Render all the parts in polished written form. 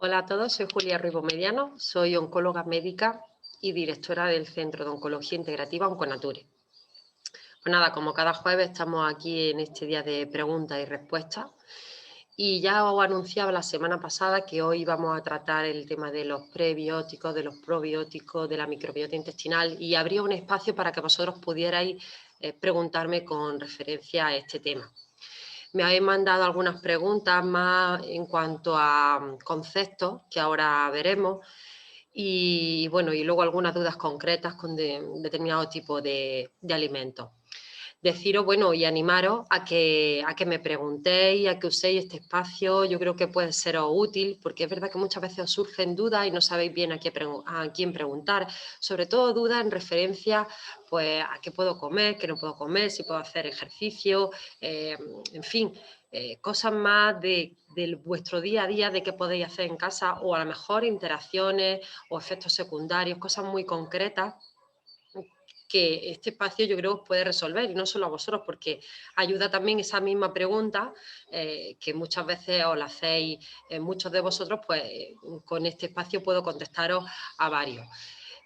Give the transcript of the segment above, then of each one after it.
Hola a todos, soy Julia Ruibo Mediano, soy oncóloga médica y directora del Centro de Oncología Integrativa Onconature. Pues nada, como cada jueves estamos aquí en este día de preguntas y respuestas y ya os anunciaba la semana pasada que hoy vamos a tratar el tema de los prebióticos, de los probióticos, de la microbiota intestinal y habría un espacio para que vosotros pudierais preguntarme con referencia a este tema. Me habéis mandado algunas preguntas más en cuanto a conceptos que ahora veremos y bueno, y luego algunas dudas concretas con determinado tipo de alimentos. Deciros, bueno, y animaros a que me preguntéis, a que uséis este espacio. Yo creo que puede seros útil, porque es verdad que muchas veces os surgen dudas y no sabéis bien a quién preguntar, sobre todo dudas en referencia pues, a qué puedo comer, qué no puedo comer, si puedo hacer ejercicio, en fin, cosas más de vuestro día a día, de qué podéis hacer en casa, o a lo mejor interacciones o efectos secundarios, cosas muy concretas que este espacio yo creo os puede resolver, y no solo a vosotros, porque ayuda también esa misma pregunta que muchas veces os la hacéis muchos de vosotros, pues con este espacio puedo contestaros a varios.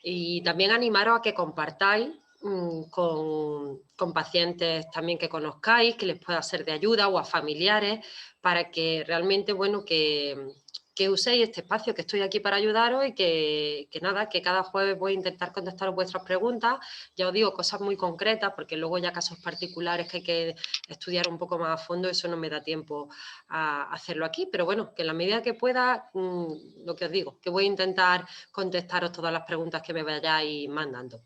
Y también animaros a que compartáis con pacientes también que conozcáis, que les pueda ser de ayuda, o a familiares, para que realmente, bueno, que uséis este espacio, que estoy aquí para ayudaros y que nada, que cada jueves voy a intentar contestaros vuestras preguntas. Ya os digo, cosas muy concretas, porque luego ya casos particulares que hay que estudiar un poco más a fondo, eso no me da tiempo a hacerlo aquí, pero bueno, que en la medida que pueda, lo que os digo, que voy a intentar contestaros todas las preguntas que me vayáis mandando.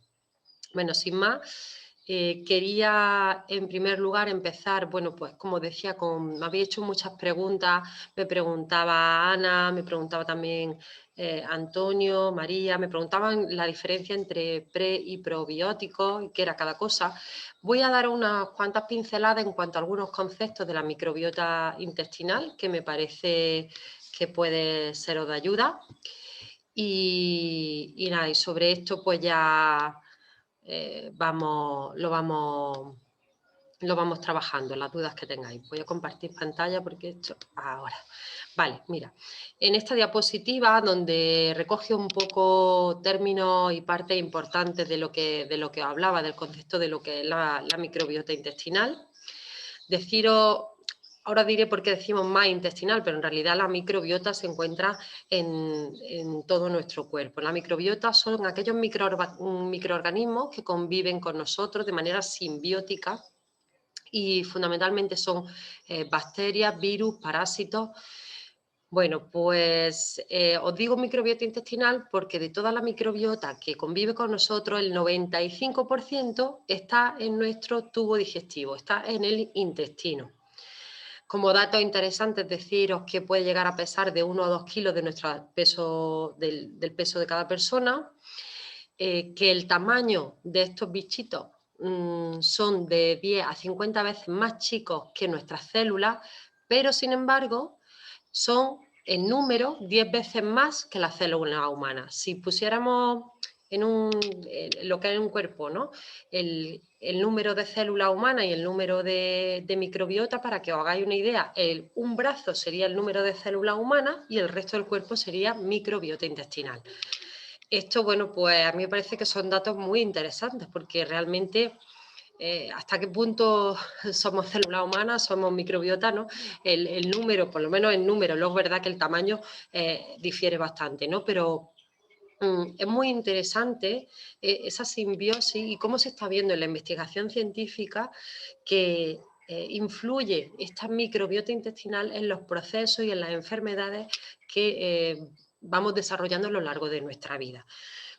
Bueno, sin más, quería en primer lugar empezar, bueno, pues como decía, me habéis hecho muchas preguntas, me preguntaba Ana, me preguntaba también Antonio, María, me preguntaban la diferencia entre pre y probióticos y qué era cada cosa. Voy a dar unas cuantas pinceladas en cuanto a algunos conceptos de la microbiota intestinal que me parece que puede seros de ayuda. Y nada, y sobre esto pues ya lo vamos trabajando, las dudas que tengáis. Voy a compartir pantalla porque esto ahora. Vale, mira, en esta diapositiva donde recoge un poco términos y partes importantes de lo que os hablaba, del concepto de lo que es la microbiota intestinal, deciros. Ahora diré por qué decimos más intestinal, pero en realidad la microbiota se encuentra en todo nuestro cuerpo. La microbiota son aquellos microorganismos que conviven con nosotros de manera simbiótica y fundamentalmente son bacterias, virus, parásitos. Bueno, pues os digo microbiota intestinal porque de toda la microbiota que convive con nosotros, el 95% está en nuestro tubo digestivo, está en el intestino. Como datos interesantes, deciros que puede llegar a pesar de 1 o 2 kilos de nuestro peso, del peso de cada persona, que el tamaño de estos bichitos son de 10 a 50 veces más chicos que nuestras células, pero sin embargo son en número 10 veces más que las células humanas. Si pusiéramos en lo que es un cuerpo, ¿no? El número de células humanas y el número de microbiota, para que os hagáis una idea, un brazo sería el número de células humanas y el resto del cuerpo sería microbiota intestinal. Esto, bueno, pues a mí me parece que son datos muy interesantes porque realmente hasta qué punto somos células humanas, somos microbiota, ¿no? El número, por lo menos el número, luego es verdad que el tamaño difiere bastante, ¿no? Pero es muy interesante esa simbiosis y cómo se está viendo en la investigación científica que influye esta microbiota intestinal en los procesos y en las enfermedades que vamos desarrollando a lo largo de nuestra vida.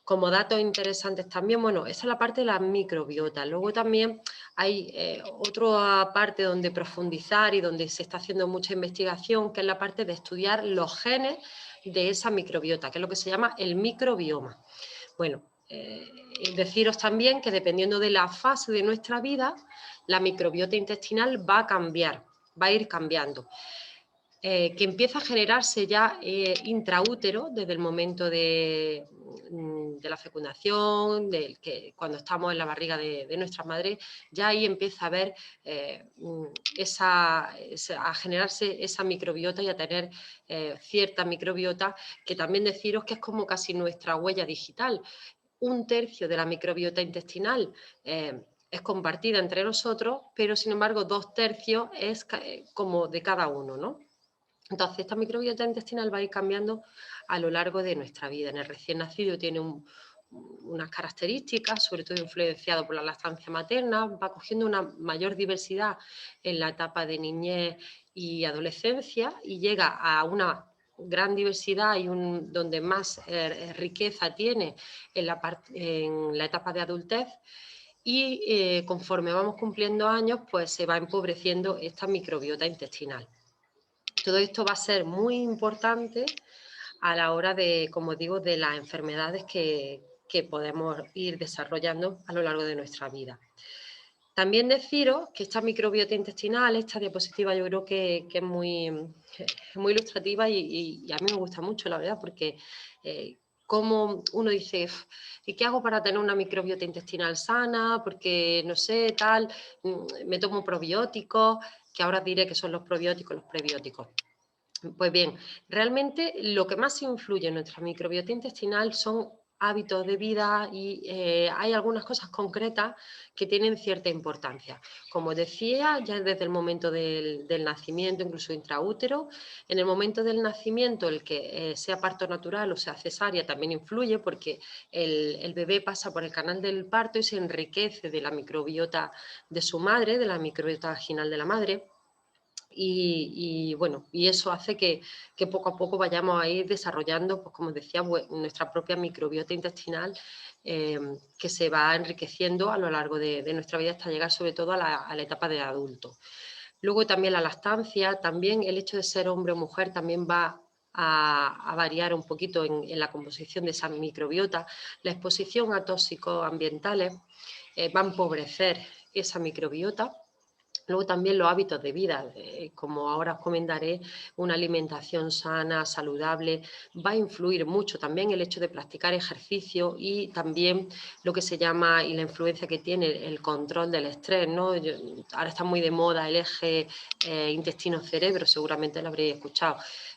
Como datos interesantes también, bueno, esa es la parte de la microbiota. Luego también hay otra parte donde profundizar y donde se está haciendo mucha investigación, que es la parte de estudiar los genes de esa microbiota, que es lo que se llama el microbioma. Bueno, deciros también que dependiendo de la fase de nuestra vida, la microbiota intestinal va a cambiar, va a ir cambiando. Que empieza a generarse ya intraútero desde el momento de la fecundación, que cuando estamos en la barriga de nuestra madre, ya ahí empieza a haber a generarse esa microbiota y a tener cierta microbiota, que también deciros que es como casi nuestra huella digital. 1/3 de la microbiota intestinal es compartida entre nosotros, pero sin embargo 2/3 es como de cada uno, ¿no? Entonces, esta microbiota intestinal va a ir cambiando a lo largo de nuestra vida. En el recién nacido tiene unas características, sobre todo influenciado por la lactancia materna, va cogiendo una mayor diversidad en la etapa de niñez y adolescencia y llega a una gran diversidad y donde más riqueza tiene en la etapa de adultez. Y conforme vamos cumpliendo años, pues se va empobreciendo esta microbiota intestinal. Todo esto va a ser muy importante a la hora de, como digo, de las enfermedades que podemos ir desarrollando a lo largo de nuestra vida. También deciros que esta microbiota intestinal, esta diapositiva yo creo que es muy ilustrativa y a mí me gusta mucho, la verdad, porque como uno dice, ¿y qué hago para tener una microbiota intestinal sana? Porque, no sé, tal, me tomo probióticos, que ahora diré que son los probióticos, los prebióticos. Pues bien, realmente lo que más influye en nuestra microbiota intestinal son hábitos de vida y hay algunas cosas concretas que tienen cierta importancia. Como decía, ya desde el momento del nacimiento, incluso intraútero, en el momento del nacimiento, el que sea parto natural o sea cesárea también influye porque el bebé pasa por el canal del parto y se enriquece de la microbiota de su madre, de la microbiota vaginal de la madre. Y bueno, y eso hace que poco a poco vayamos a ir desarrollando, pues como decía, nuestra propia microbiota intestinal que se va enriqueciendo a lo largo de nuestra vida hasta llegar sobre todo a la etapa de adulto. Luego también la lactancia, también el hecho de ser hombre o mujer también va a variar un poquito en la composición de esa microbiota. La exposición a tóxicos ambientales va a empobrecer esa microbiota. Luego también los hábitos de vida, como ahora os comentaré, una alimentación sana, saludable, va a influir mucho también el hecho de practicar ejercicio y también lo que se llama y la influencia que tiene el control del estrés, ¿no? Ahora está muy de moda el eje intestino-cerebro, seguramente lo habréis escuchado.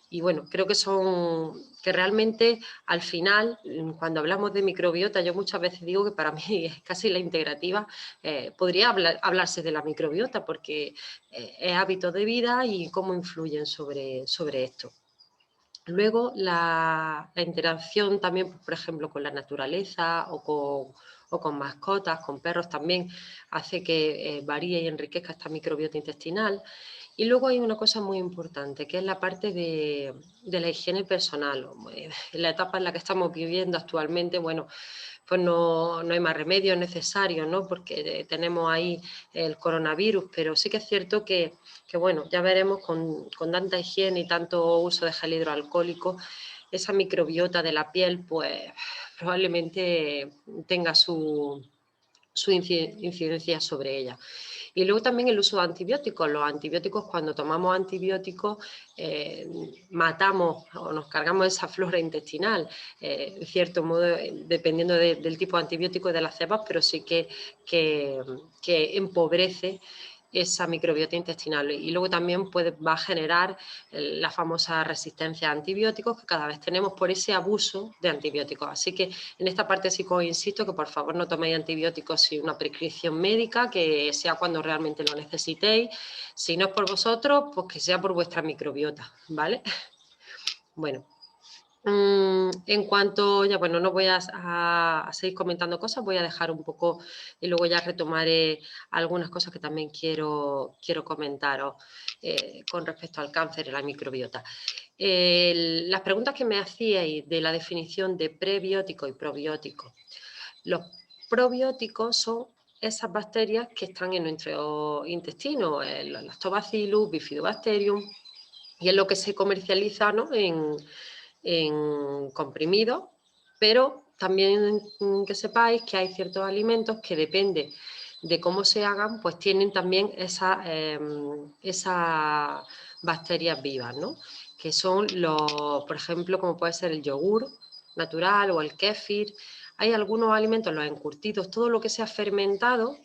Y bueno, creo que realmente al final, cuando hablamos de microbiota, yo muchas veces digo que para mí es casi la integrativa. Podría hablarse de la microbiota porque es hábito de vida y cómo influyen sobre esto. Luego, la interacción también, por ejemplo, con la naturaleza o con mascotas, con perros también, hace que varíe y enriquezca esta microbiota intestinal. Y luego hay una cosa muy importante, que es la parte de la higiene personal. En la etapa en la que estamos viviendo actualmente, bueno, pues no hay más remedio, es necesario, ¿no? Porque tenemos ahí el coronavirus, pero sí que es cierto que bueno, ya veremos con tanta higiene y tanto uso de gel hidroalcohólico, esa microbiota de la piel, pues probablemente tenga su incidencia sobre ella. Y luego también el uso de antibióticos. Los antibióticos, cuando tomamos antibióticos, matamos o nos cargamos esa flora intestinal, en cierto modo, dependiendo del tipo de antibiótico y de las cepas, pero sí que empobrece esa microbiota intestinal y luego también va a generar la famosa resistencia a antibióticos que cada vez tenemos por ese abuso de antibióticos. Así que en esta parte sí que os insisto que por favor no toméis antibióticos sin una prescripción médica, que sea cuando realmente lo necesitéis. Si no es por vosotros, pues que sea por vuestra microbiota, ¿vale? Bueno. En cuanto, ya bueno, no voy a seguir comentando cosas, voy a dejar un poco y luego ya retomaré algunas cosas que también quiero comentaros con respecto al cáncer y la microbiota. Las preguntas que me hacíais de la definición de prebiótico y probiótico. Los probióticos son esas bacterias que están en nuestro intestino, el Lactobacillus, Bifidobacterium, y es lo que se comercializa, ¿no? en comprimidos, pero también que sepáis que hay ciertos alimentos que depende de cómo se hagan, pues tienen también esas bacterias vivas, ¿no? Que son por ejemplo, como puede ser el yogur natural o el kéfir. hay algunos alimentos, los encurtidos, todo lo que sea fermentado,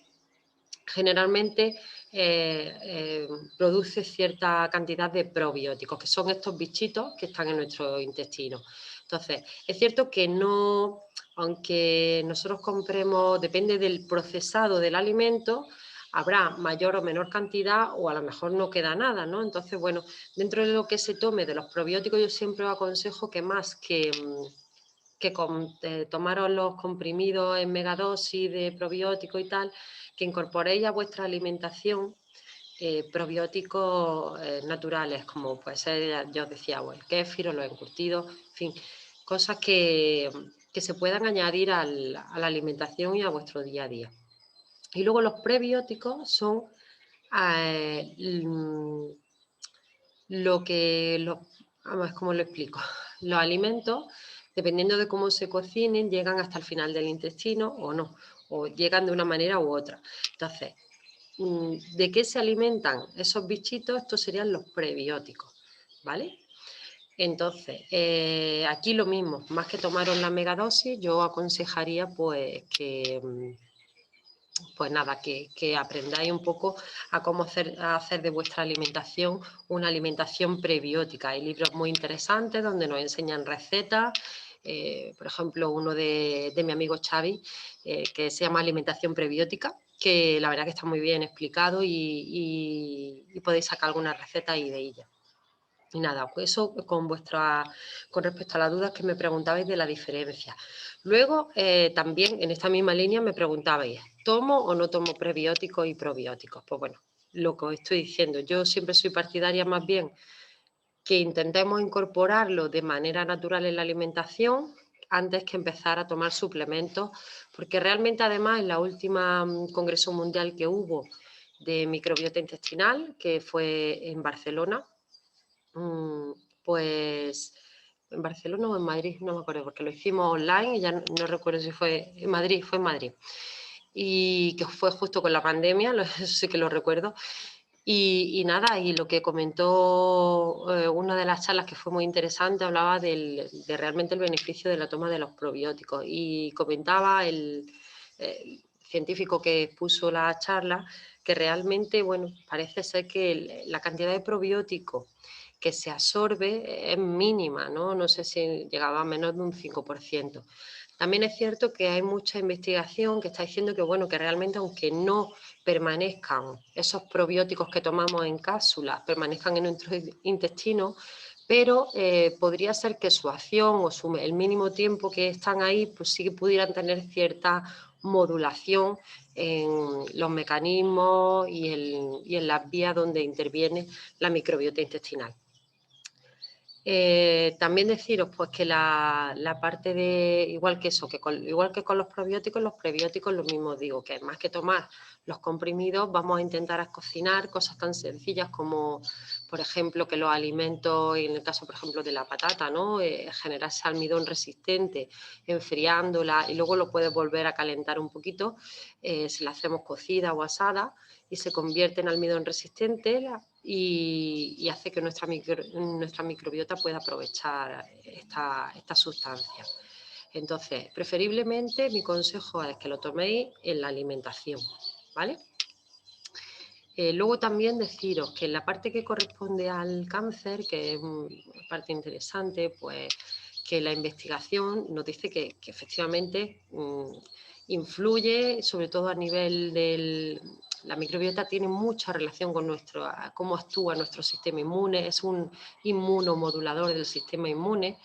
generalmente produce cierta cantidad de probióticos, que son estos bichitos que están en nuestro intestino. Entonces, es cierto que no, aunque nosotros compremos, depende del procesado del alimento, habrá mayor o menor cantidad o a lo mejor no queda nada, ¿no? Entonces, bueno, dentro de lo que se tome de los probióticos, yo siempre os aconsejo que más que tomaros los comprimidos en megadosis de probióticos y tal, que incorporéis a vuestra alimentación probióticos naturales, como puede ser, yo os decía, el kéfir o los encurtidos, en fin, cosas que se puedan añadir a la alimentación y a vuestro día a día. Y luego los prebióticos son vamos, ¿cómo lo explico? Los alimentos, dependiendo de cómo se cocinen, llegan hasta el final del intestino o no, o llegan de una manera u otra. Entonces, ¿de qué se alimentan esos bichitos? Estos serían los prebióticos, ¿vale? Entonces, aquí lo mismo, más que tomaros la megadosis, yo aconsejaría pues que pues nada, que aprendáis un poco a cómo hacer de vuestra alimentación una alimentación prebiótica. Hay libros muy interesantes donde nos enseñan recetas, por ejemplo, uno de mi amigo Xavi, que se llama Alimentación Prebiótica, que la verdad que está muy bien explicado y podéis sacar algunas recetas y de ellas. Y nada, pues eso con respecto a las dudas que me preguntabais de la diferencia. Luego, también en esta misma línea me preguntabais, ¿tomo o no tomo prebióticos y probióticos? Pues bueno, lo que os estoy diciendo, yo siempre soy partidaria más bien que intentemos incorporarlo de manera natural en la alimentación antes que empezar a tomar suplementos, porque realmente además en la última congreso mundial que hubo de microbiota intestinal, que fue en Barcelona, pues en Barcelona o en Madrid, no me acuerdo, porque lo hicimos online y ya no recuerdo si fue en Madrid, fue en Madrid. Y que fue justo con la pandemia, eso sí que lo recuerdo. Y nada, y lo que comentó una de las charlas que fue muy interesante, hablaba de realmente el beneficio de la toma de los probióticos. Y comentaba el científico que puso la charla que realmente, bueno, parece ser que la cantidad de probióticos que se absorbe es mínima, ¿no? No sé si llegaba a menos de un 5%. También es cierto que hay mucha investigación que está diciendo que, bueno, que realmente aunque no permanezcan esos probióticos que tomamos en cápsulas, permanezcan en nuestro intestino, pero podría ser que su acción o el mínimo tiempo que están ahí, pues sí que pudieran tener cierta modulación en los mecanismos y en las vías donde interviene la microbiota intestinal. También deciros pues que la parte de, igual que eso, igual que con los prebióticos lo mismo digo, que más que tomar los comprimidos vamos a intentar cocinar cosas tan sencillas como, por ejemplo, que los alimentos, en el caso por ejemplo de la patata, ¿no? Generar ese almidón resistente, enfriándola y luego lo puedes volver a calentar un poquito, si la hacemos cocida o asada y se convierte en almidón resistente y hace que nuestra microbiota pueda aprovechar esta sustancia. Entonces, preferiblemente mi consejo es que lo toméis en la alimentación, ¿vale? Luego también deciros que en la parte que corresponde al cáncer, que es una parte interesante, pues que la investigación nos dice que efectivamente influye, sobre todo a nivel del... La microbiota tiene mucha relación con cómo actúa nuestro sistema inmune, es un inmunomodulador del sistema inmune.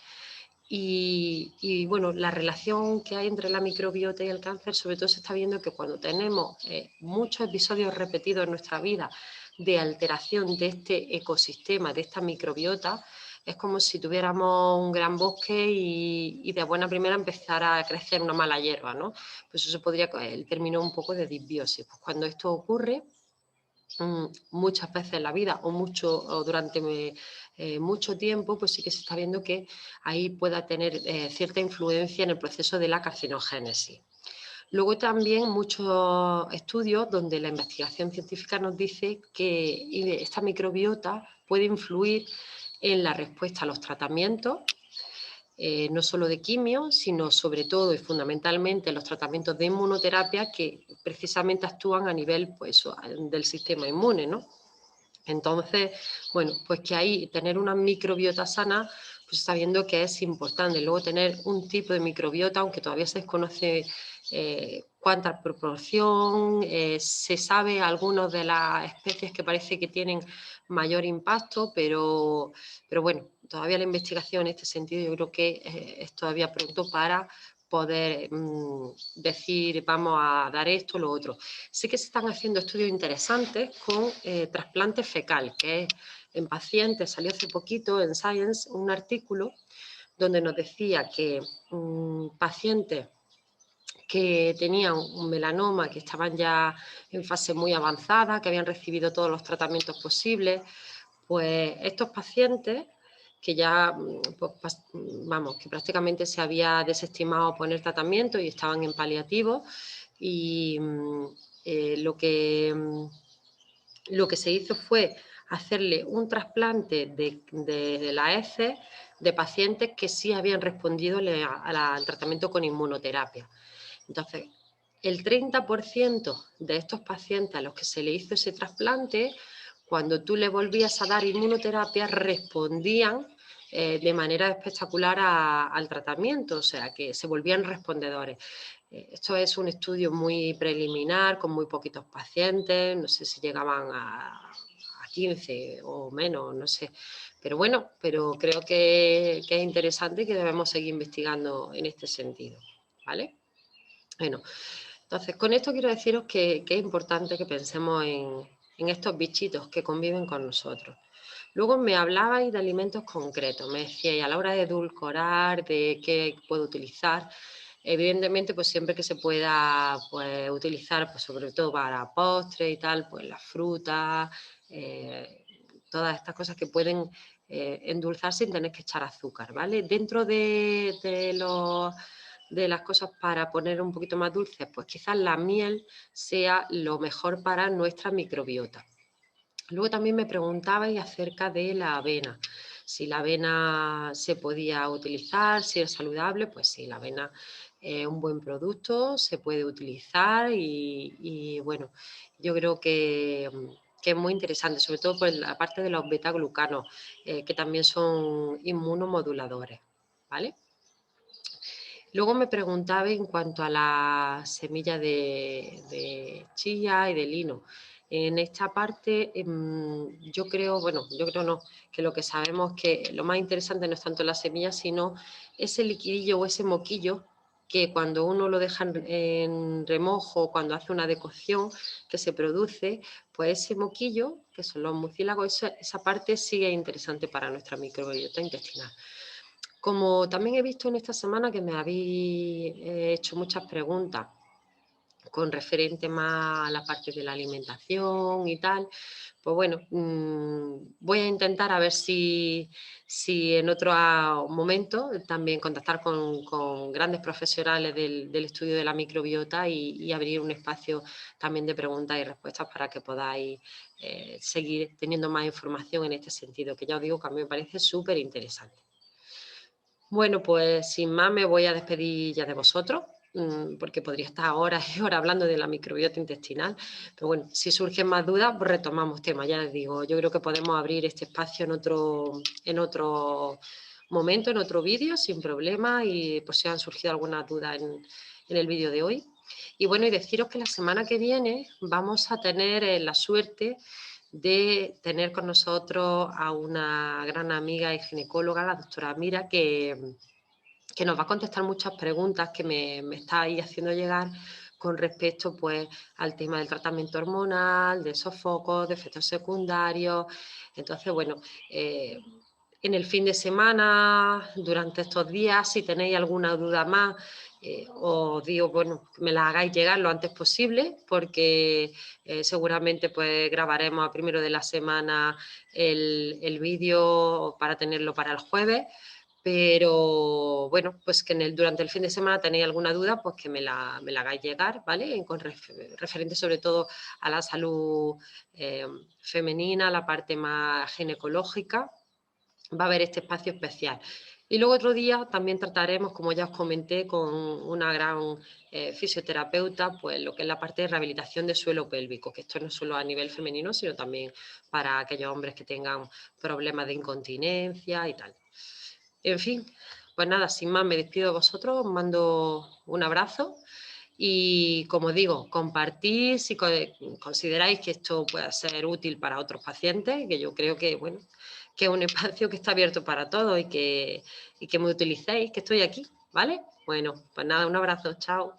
Y bueno, la relación que hay entre la microbiota y el cáncer, sobre todo se está viendo que cuando tenemos muchos episodios repetidos en nuestra vida de alteración de este ecosistema, de esta microbiota, es como si tuviéramos un gran bosque y de buena primera empezara a crecer una mala hierba, ¿no? Pues eso se podría, el término un poco de disbiosis. Pues cuando esto ocurre, muchas veces en la vida o durante mucho tiempo, pues sí que se está viendo que ahí pueda tener cierta influencia en el proceso de la carcinogénesis. Luego también muchos estudios donde la investigación científica nos dice que esta microbiota puede influir en la respuesta a los tratamientos no solo de quimio, sino sobre todo y fundamentalmente los tratamientos de inmunoterapia que precisamente actúan a nivel pues, del sistema inmune, ¿no? Entonces, bueno, pues que ahí tener una microbiota sana, pues está viendo que es importante. Luego tener un tipo de microbiota, aunque todavía se desconoce cuánta proporción, se sabe algunas de las especies que parece que tienen mayor impacto, pero bueno, todavía la investigación en este sentido yo creo que es todavía pronto para poder decir vamos a dar esto o lo otro. Sí que se están haciendo estudios interesantes con trasplante fecal, que es en pacientes, salió hace poquito en Science un artículo donde nos decía que pacientes que tenían un melanoma, que estaban ya en fase muy avanzada, que habían recibido todos los tratamientos posibles, pues estos pacientes que ya, pues, vamos, que prácticamente se había desestimado poner tratamiento y estaban en paliativos y lo que se hizo fue hacerle un trasplante de las heces de pacientes que sí habían respondido al tratamiento con inmunoterapia. Entonces, el 30% de estos pacientes a los que se le hizo ese trasplante, cuando tú le volvías a dar inmunoterapia, respondían de manera espectacular al tratamiento, o sea, que se volvían respondedores. Esto es un estudio muy preliminar, con muy poquitos pacientes, no sé si llegaban a 15 o menos, no sé. Pero bueno, pero creo que es interesante y que debemos seguir investigando en este sentido, ¿vale? Bueno, entonces con esto quiero deciros que es importante que pensemos en estos bichitos que conviven con nosotros. Luego me hablabais de alimentos concretos, me decíais a la hora de edulcorar, de qué puedo utilizar. Evidentemente, pues siempre que se pueda pues, utilizar, pues sobre todo para postre y tal, pues las frutas, todas estas cosas que pueden endulzar sin tener que echar azúcar, ¿vale? Dentro de las cosas para poner un poquito más dulces, pues quizás la miel sea lo mejor para nuestra microbiota. Luego también me preguntabais acerca de la avena. Si la avena se podía utilizar, si es saludable, pues sí, la avena es un buen producto, se puede utilizar y bueno, yo creo que es muy interesante, sobre todo por la parte de los betaglucanos, que también son inmunomoduladores, ¿vale? Luego me preguntaba en cuanto a la semilla de chía y de lino. En esta parte yo creo, bueno, yo creo no, que lo que sabemos que lo más interesante no es tanto la semilla, sino ese liquidillo o ese moquillo que cuando uno lo deja en remojo, cuando hace una decocción que se produce, pues ese moquillo, que son los mucílagos, esa parte sí es interesante para nuestra microbiota intestinal. Como también he visto en esta semana que me habéis hecho muchas preguntas con referente más a la parte de la alimentación y tal, pues bueno, voy a intentar a ver si en otro momento también contactar con grandes profesionales del estudio de la microbiota y abrir un espacio también de preguntas y respuestas para que podáis seguir teniendo más información en este sentido, que ya os digo que a mí me parece súper interesante. Bueno, pues sin más me voy a despedir ya de vosotros, porque podría estar horas y horas hablando de la microbiota intestinal, pero bueno, si surgen más dudas, pues retomamos temas. Ya les digo, yo creo que podemos abrir este espacio en otro momento, en otro vídeo, sin problema, y por si han surgido algunas dudas en el vídeo de hoy. Y bueno, y deciros que la semana que viene vamos a tener la suerte de tener con nosotros a una gran amiga y ginecóloga, la doctora Mira, que nos va a contestar muchas preguntas que me estáis haciendo llegar con respecto pues, al tema del tratamiento hormonal, de esos focos, de efectos secundarios. Entonces, bueno, en el fin de semana, durante estos días, si tenéis alguna duda más, os digo, bueno, que me la hagáis llegar lo antes posible, porque seguramente pues grabaremos a primero de la semana el vídeo para tenerlo para el jueves. Pero bueno, pues que durante el fin de semana tenéis alguna duda, pues que me la hagáis llegar, ¿vale? Referente sobre todo a la salud femenina, la parte más ginecológica, va a haber este espacio especial. Y luego otro día también trataremos, como ya os comenté, con una gran fisioterapeuta, pues lo que es la parte de rehabilitación de suelo pélvico, que esto no es solo a nivel femenino, sino también para aquellos hombres que tengan problemas de incontinencia y tal. En fin, pues nada, sin más me despido de vosotros, os mando un abrazo y como digo, compartid si consideráis que esto pueda ser útil para otros pacientes, que yo creo que, bueno, que es un espacio que está abierto para todos y que me utilicéis, que estoy aquí, ¿vale? Bueno, pues nada, un abrazo, chao.